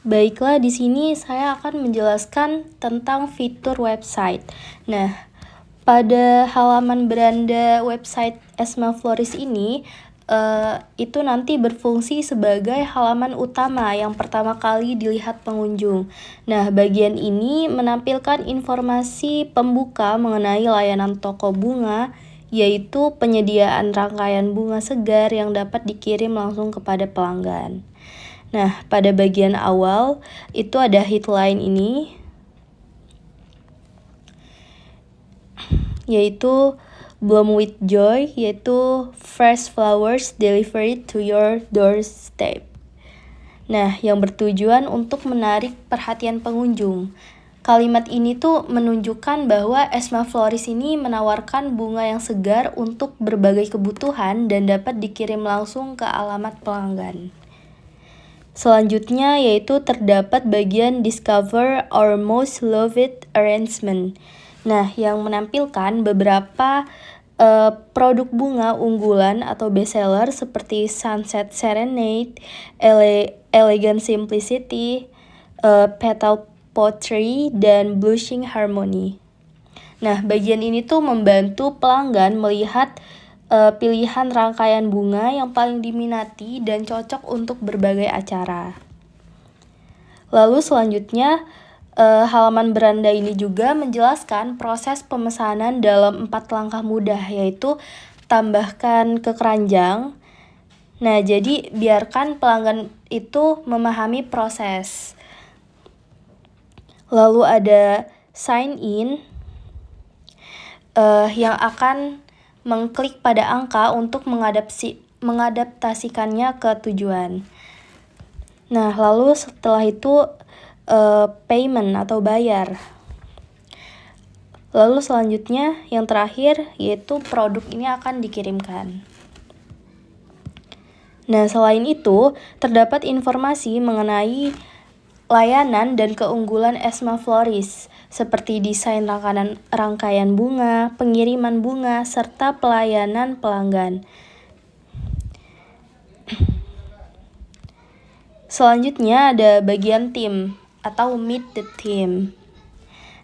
Baiklah, di sini saya akan menjelaskan tentang fitur website. Nah, pada halaman beranda website Esma Floris ini, itu nanti berfungsi sebagai halaman utama yang pertama kali dilihat pengunjung. Nah, bagian ini menampilkan informasi pembuka mengenai layanan toko bunga, yaitu penyediaan rangkaian bunga segar yang dapat dikirim langsung kepada pelanggan. Nah, pada bagian awal itu ada headline ini, yaitu Bloom with Joy, yaitu fresh flowers delivered to your doorstep. Nah, yang bertujuan untuk menarik perhatian pengunjung. Kalimat ini tuh menunjukkan bahwa Esma Floris ini menawarkan bunga yang segar untuk berbagai kebutuhan dan dapat dikirim langsung ke alamat pelanggan. Selanjutnya yaitu terdapat bagian Discover Our Most Loved Arrangement. Nah, yang menampilkan beberapa produk bunga unggulan atau bestseller seperti Sunset Serenade, Elegant Simplicity, Petal Pottery, dan Blushing Harmony. Nah, bagian ini tuh membantu pelanggan melihat pilihan rangkaian bunga yang paling diminati dan cocok untuk berbagai acara. Lalu selanjutnya, halaman beranda ini juga menjelaskan proses pemesanan dalam 4 langkah mudah, yaitu tambahkan ke keranjang. Nah, jadi biarkan pelanggan itu memahami proses. Lalu ada sign in, yang akan mengklik pada angka untuk mengadaptasikannya ke tujuan. Nah, lalu setelah itu payment atau bayar. Lalu selanjutnya yang terakhir yaitu produk ini akan dikirimkan. Nah, selain itu terdapat informasi mengenai layanan dan keunggulan Esma Floris, seperti desain rangkaian bunga, pengiriman bunga, serta pelayanan pelanggan. Selanjutnya ada bagian tim atau Meet the Team.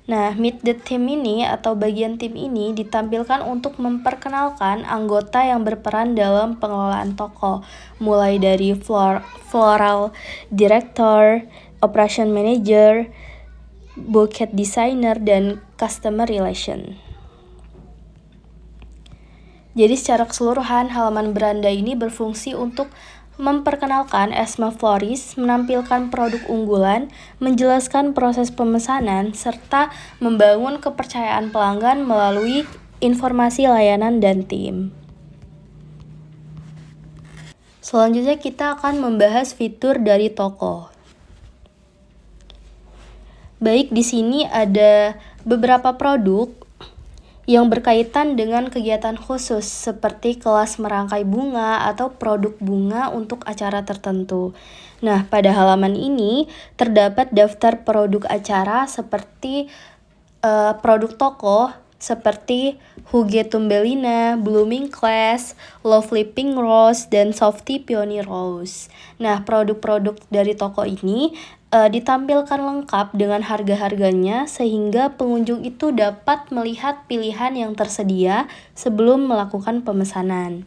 Nah, Meet the Team ini atau bagian tim ini ditampilkan untuk memperkenalkan anggota yang berperan dalam pengelolaan toko, mulai dari floral director, operation manager, bouquet designer, dan customer relation. Jadi secara keseluruhan halaman beranda ini berfungsi untuk memperkenalkan Esma Floris, menampilkan produk unggulan, menjelaskan proses pemesanan, serta membangun kepercayaan pelanggan melalui informasi layanan dan tim. Selanjutnya kita akan membahas fitur dari toko. Baik, di sini ada beberapa produk yang berkaitan dengan kegiatan khusus seperti kelas merangkai bunga atau produk bunga untuk acara tertentu. Nah, pada halaman ini terdapat daftar produk acara seperti produk toko seperti Huge Tumbelina, Blooming Class, Lovely Pink Rose, dan Softy Peony Rose. Nah, produk-produk dari toko ini ditampilkan lengkap dengan harga-harganya sehingga pengunjung itu dapat melihat pilihan yang tersedia sebelum melakukan pemesanan.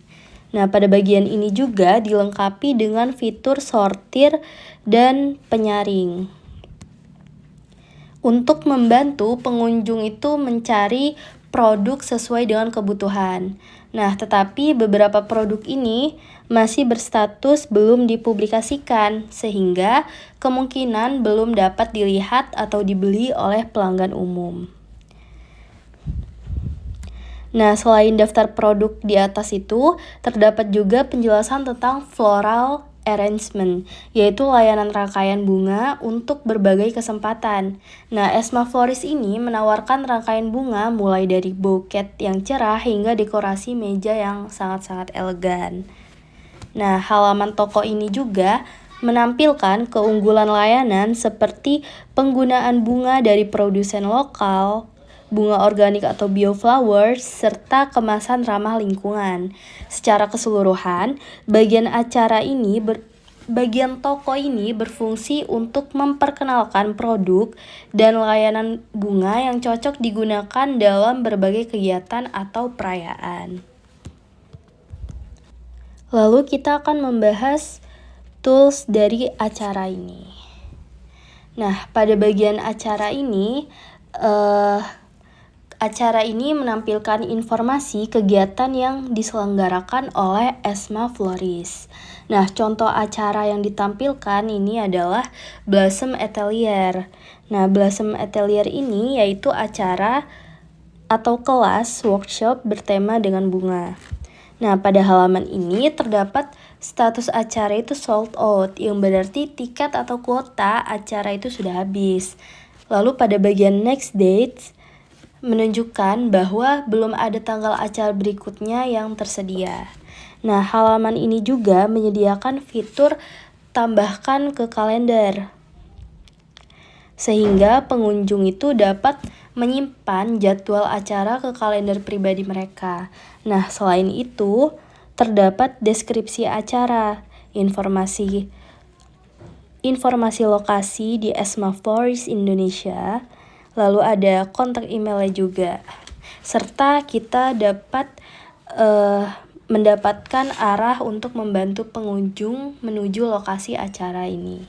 Nah, pada bagian ini juga dilengkapi dengan fitur sortir dan penyaring untuk membantu pengunjung itu mencari produk sesuai dengan kebutuhan. Nah, tetapi beberapa produk ini masih berstatus belum dipublikasikan, sehingga kemungkinan belum dapat dilihat atau dibeli oleh pelanggan umum. Nah, selain daftar produk di atas itu, terdapat juga penjelasan tentang floral arrangement, yaitu layanan rangkaian bunga untuk berbagai kesempatan. Nah, Esma Floris ini menawarkan rangkaian bunga mulai dari bouquet yang cerah hingga dekorasi meja yang sangat-sangat elegan. Nah, halaman toko ini juga menampilkan keunggulan layanan seperti penggunaan bunga dari produsen lokal, bunga organik atau bioflowers, serta kemasan ramah lingkungan. Secara keseluruhan, bagian acara ini bagian toko ini berfungsi untuk memperkenalkan produk dan layanan bunga yang cocok digunakan dalam berbagai kegiatan atau perayaan. Lalu kita akan membahas tools dari acara ini. Nah, pada bagian acara ini menampilkan informasi kegiatan yang diselenggarakan oleh ESMA Floris. Nah, contoh acara yang ditampilkan ini adalah Blossom Atelier. Nah, Blossom Atelier ini yaitu acara atau kelas workshop bertema dengan bunga. Nah, pada halaman ini terdapat status acara itu sold out, yang berarti tiket atau kuota acara itu sudah habis. Lalu pada bagian next dates, menunjukkan bahwa belum ada tanggal acara berikutnya yang tersedia. Nah, halaman ini juga menyediakan fitur tambahkan ke kalender, sehingga pengunjung itu dapat menyimpan jadwal acara ke kalender pribadi mereka. Nah, selain itu, terdapat deskripsi acara, informasi lokasi di ESMA Floris Indonesia, lalu ada kontak emailnya juga, serta kita dapat mendapatkan arah untuk membantu pengunjung menuju lokasi acara ini.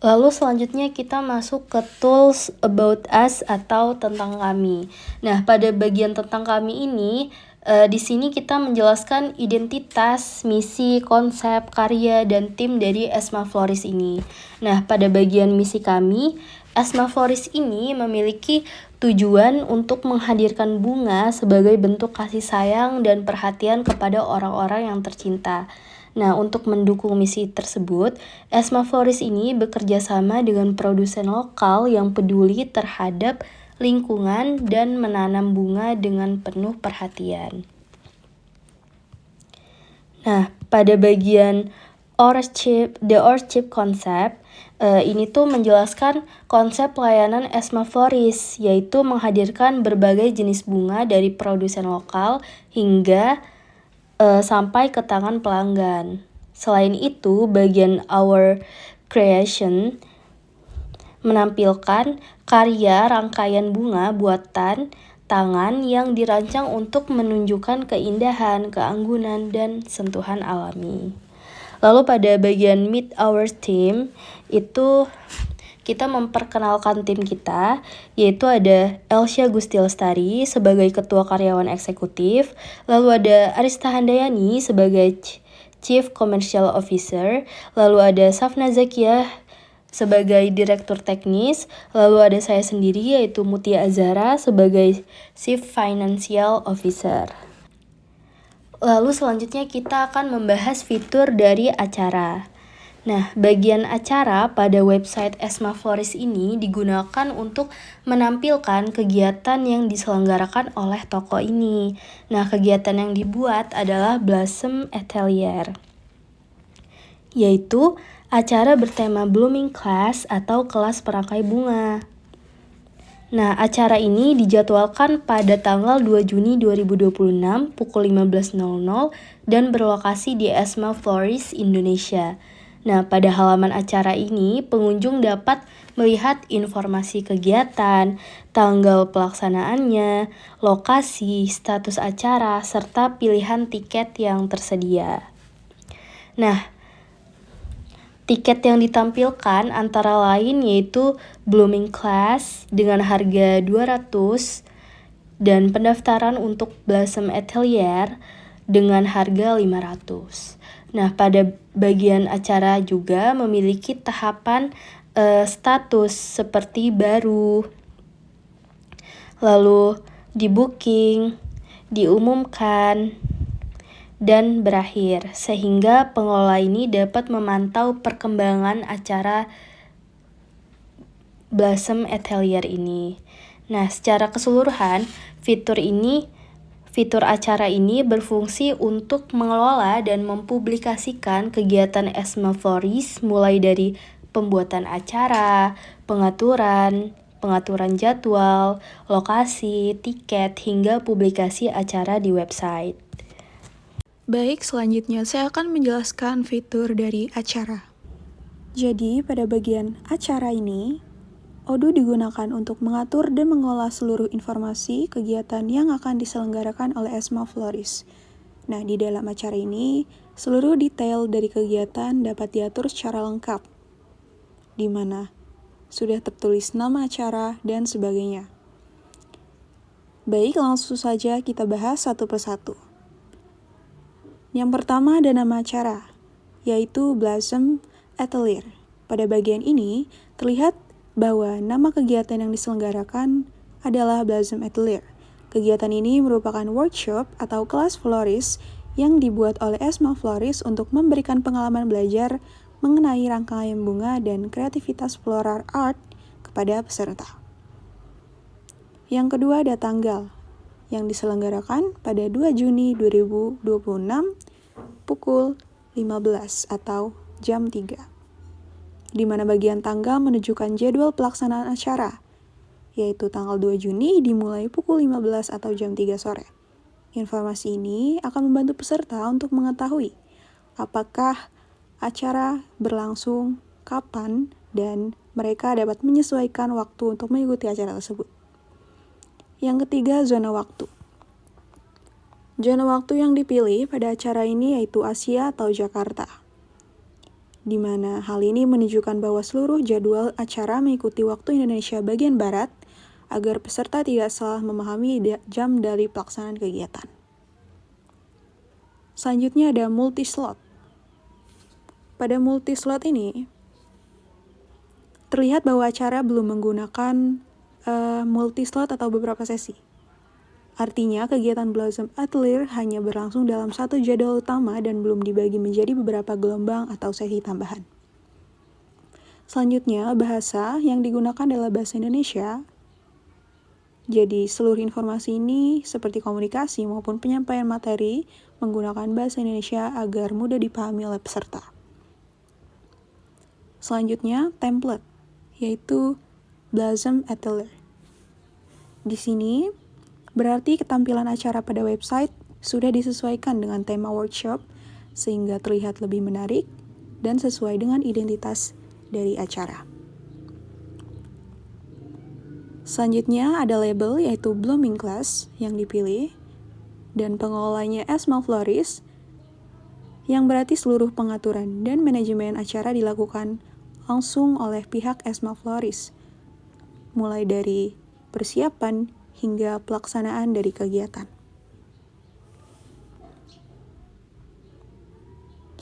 Lalu selanjutnya kita masuk ke tools about us atau tentang kami. Nah, pada bagian tentang kami ini, di sini kita menjelaskan identitas, misi, konsep, karya, dan tim dari ESMA Floris ini. Nah, pada bagian misi kami, ESMA Floris ini memiliki tujuan untuk menghadirkan bunga sebagai bentuk kasih sayang dan perhatian kepada orang-orang yang tercinta. Nah, untuk mendukung misi tersebut, ESMA Floris ini bekerja sama dengan produsen lokal yang peduli terhadap lingkungan dan menanam bunga dengan penuh perhatian. Nah, pada bagian The Orchid Concept, ini tuh menjelaskan konsep layanan ESMA Floris, yaitu menghadirkan berbagai jenis bunga dari produsen lokal hingga sampai ke tangan pelanggan. Selain itu, bagian Our Creation menampilkan karya rangkaian bunga buatan tangan yang dirancang untuk menunjukkan keindahan, keanggunan, dan sentuhan alami. Lalu pada bagian Meet Our Team, itu kita memperkenalkan tim kita, yaitu ada Elsya Gusti Lestari sebagai Ketua Karyawan Eksekutif, lalu ada Arista Handayani sebagai Chief Commercial Officer, lalu ada Safna Zakiah sebagai Direktur Teknis, lalu ada saya sendiri yaitu Mutia Azhara sebagai Chief Financial Officer. Lalu selanjutnya kita akan membahas fitur dari acara. Nah, bagian acara pada website ESMA Floris ini digunakan untuk menampilkan kegiatan yang diselenggarakan oleh toko ini. Nah, kegiatan yang dibuat adalah Blossom Atelier, yaitu acara bertema Blooming Class atau kelas perangkai bunga. Nah, acara ini dijadwalkan pada tanggal 2 Juni 2026 pukul 15.00 dan berlokasi di ESMA Floris Indonesia. Nah, pada halaman acara ini, pengunjung dapat melihat informasi kegiatan, tanggal pelaksanaannya, lokasi, status acara, serta pilihan tiket yang tersedia. Nah, tiket yang ditampilkan antara lain yaitu Blooming Class dengan harga 200 dan pendaftaran untuk Blossom Atelier dengan harga 500. Nah, pada bagian acara juga memiliki tahapan status seperti baru, lalu di booking, diumumkan, dan berakhir, sehingga pengelola ini dapat memantau perkembangan acara Blossom Atelier ini. Nah, secara keseluruhan, fitur acara ini berfungsi untuk mengelola dan mempublikasikan kegiatan ESMA Floris mulai dari pembuatan acara, pengaturan jadwal, lokasi, tiket, hingga publikasi acara di website. Baik, selanjutnya saya akan menjelaskan fitur dari acara. Jadi, pada bagian acara ini, Odoo digunakan untuk mengatur dan mengolah seluruh informasi kegiatan yang akan diselenggarakan oleh ESMA Floris. Nah, di dalam acara ini, seluruh detail dari kegiatan dapat diatur secara lengkap, di mana sudah tertulis nama acara dan sebagainya. Baik, langsung saja kita bahas satu persatu. Yang pertama ada nama acara, yaitu Blossom Atelier. Pada bagian ini, terlihat bahwa nama kegiatan yang diselenggarakan adalah Blossom Atelier. Kegiatan ini merupakan workshop atau kelas floris yang dibuat oleh ESMA Floris untuk memberikan pengalaman belajar mengenai rangkaian bunga dan kreativitas floral art kepada peserta. Yang kedua ada tanggal, yang diselenggarakan pada 2 Juni 2026 pukul 15 atau jam 3. Di mana bagian tanggal menunjukkan jadwal pelaksanaan acara, yaitu tanggal 2 Juni dimulai pukul 15 atau jam 3 sore. Informasi ini akan membantu peserta untuk mengetahui apakah acara berlangsung, kapan, dan mereka dapat menyesuaikan waktu untuk mengikuti acara tersebut. Yang ketiga, zona waktu. Zona waktu yang dipilih pada acara ini yaitu Asia atau Jakarta, di mana hal ini menunjukkan bahwa seluruh jadwal acara mengikuti waktu Indonesia bagian Barat agar peserta tidak salah memahami jam dari pelaksanaan kegiatan. Selanjutnya ada multi-slot. Pada multi-slot ini, terlihat bahwa acara belum menggunakan multi-slot atau beberapa sesi. Artinya, kegiatan Blossom Atelier hanya berlangsung dalam satu jadwal utama dan belum dibagi menjadi beberapa gelombang atau sesi tambahan. Selanjutnya, bahasa yang digunakan adalah bahasa Indonesia. Jadi, seluruh informasi ini seperti komunikasi maupun penyampaian materi menggunakan bahasa Indonesia agar mudah dipahami oleh peserta. Selanjutnya, template, yaitu Blossom Atelier. Di sini, berarti ketampilan acara pada website sudah disesuaikan dengan tema workshop sehingga terlihat lebih menarik dan sesuai dengan identitas dari acara. Selanjutnya ada label yaitu Blooming Class yang dipilih dan pengelolanya ESMA Floris yang berarti seluruh pengaturan dan manajemen acara dilakukan langsung oleh pihak ESMA Floris, mulai dari persiapan hingga pelaksanaan dari kegiatan.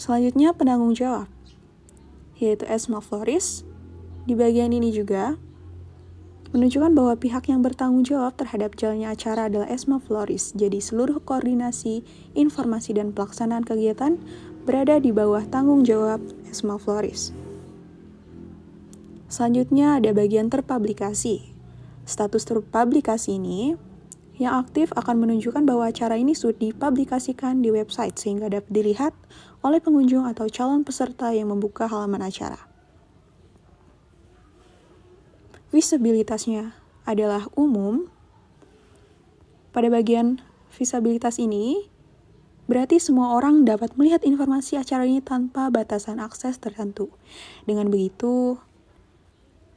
Selanjutnya penanggung jawab, yaitu ESMA Floris. Di bagian ini juga menunjukkan bahwa pihak yang bertanggung jawab terhadap jalannya acara adalah ESMA Floris. Jadi seluruh koordinasi, informasi, dan pelaksanaan kegiatan berada di bawah tanggung jawab ESMA Floris. Selanjutnya ada bagian terpublikasi. Status terpublikasi ini yang aktif akan menunjukkan bahwa acara ini sudah dipublikasikan di website sehingga dapat dilihat oleh pengunjung atau calon peserta yang membuka halaman acara. Visibilitasnya adalah umum. Pada bagian visibilitas ini, berarti semua orang dapat melihat informasi acara ini tanpa batasan akses tertentu. Dengan begitu,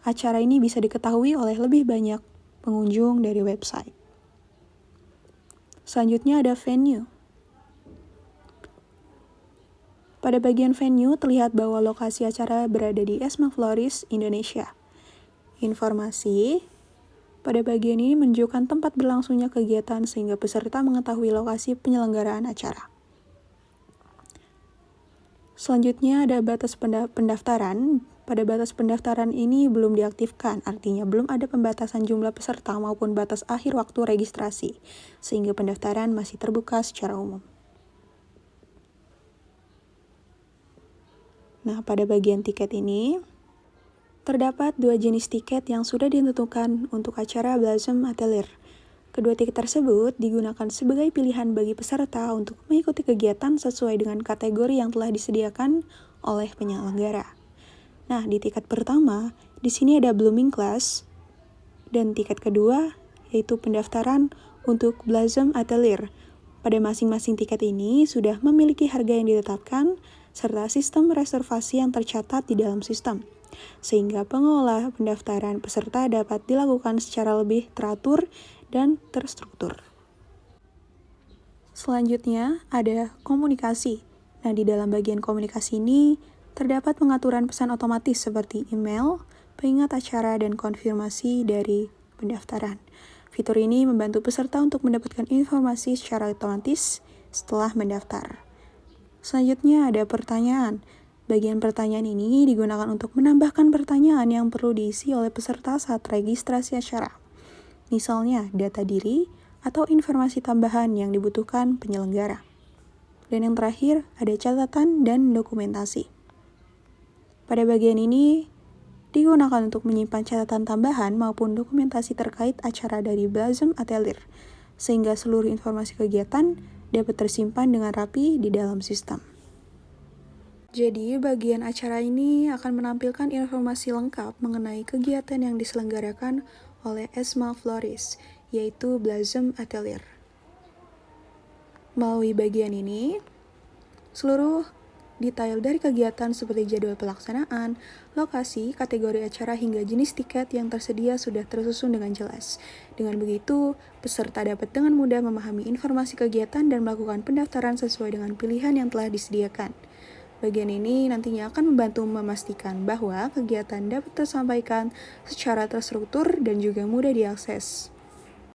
acara ini bisa diketahui oleh lebih banyak pengunjung dari website. Selanjutnya ada venue. Pada bagian venue terlihat bahwa lokasi acara berada di ESMA Floris, Indonesia. Informasi pada bagian ini menunjukkan tempat berlangsungnya kegiatan sehingga peserta mengetahui lokasi penyelenggaraan acara. Selanjutnya ada batas pendaftaran. Pada batas pendaftaran ini belum diaktifkan, artinya belum ada pembatasan jumlah peserta maupun batas akhir waktu registrasi, sehingga pendaftaran masih terbuka secara umum. Nah, pada bagian tiket ini, terdapat 2 jenis tiket yang sudah ditentukan untuk acara Blossom Atelier. Kedua tiket tersebut digunakan sebagai pilihan bagi peserta untuk mengikuti kegiatan sesuai dengan kategori yang telah disediakan oleh penyelenggara. Nah, di tiket pertama, di sini ada Blooming Class, dan tiket kedua yaitu pendaftaran untuk Blossom Atelier. Pada masing-masing tiket ini sudah memiliki harga yang ditetapkan, serta sistem reservasi yang tercatat di dalam sistem, sehingga pengelola pendaftaran peserta dapat dilakukan secara lebih teratur dan terstruktur. Selanjutnya ada komunikasi. Nah, di dalam bagian komunikasi ini terdapat pengaturan pesan otomatis seperti email, pengingat acara, dan konfirmasi dari pendaftaran. Fitur ini membantu peserta untuk mendapatkan informasi secara otomatis setelah mendaftar. Selanjutnya ada pertanyaan. Bagian pertanyaan ini digunakan untuk menambahkan pertanyaan yang perlu diisi oleh peserta saat registrasi acara. Misalnya data diri atau informasi tambahan yang dibutuhkan penyelenggara. Dan yang terakhir ada catatan dan dokumentasi. Pada bagian ini digunakan untuk menyimpan catatan tambahan maupun dokumentasi terkait acara dari Blossom Atelier, sehingga seluruh informasi kegiatan dapat tersimpan dengan rapi di dalam sistem. Jadi, bagian acara ini akan menampilkan informasi lengkap mengenai kegiatan yang diselenggarakan oleh Esma Flores, yaitu Blossom Atelier. Melalui bagian ini, seluruh detail dari kegiatan seperti jadwal pelaksanaan, lokasi, kategori acara, hingga jenis tiket yang tersedia sudah tersusun dengan jelas. Dengan begitu, peserta dapat dengan mudah memahami informasi kegiatan dan melakukan pendaftaran sesuai dengan pilihan yang telah disediakan. Bagian ini nantinya akan membantu memastikan bahwa kegiatan dapat tersampaikan secara terstruktur dan juga mudah diakses.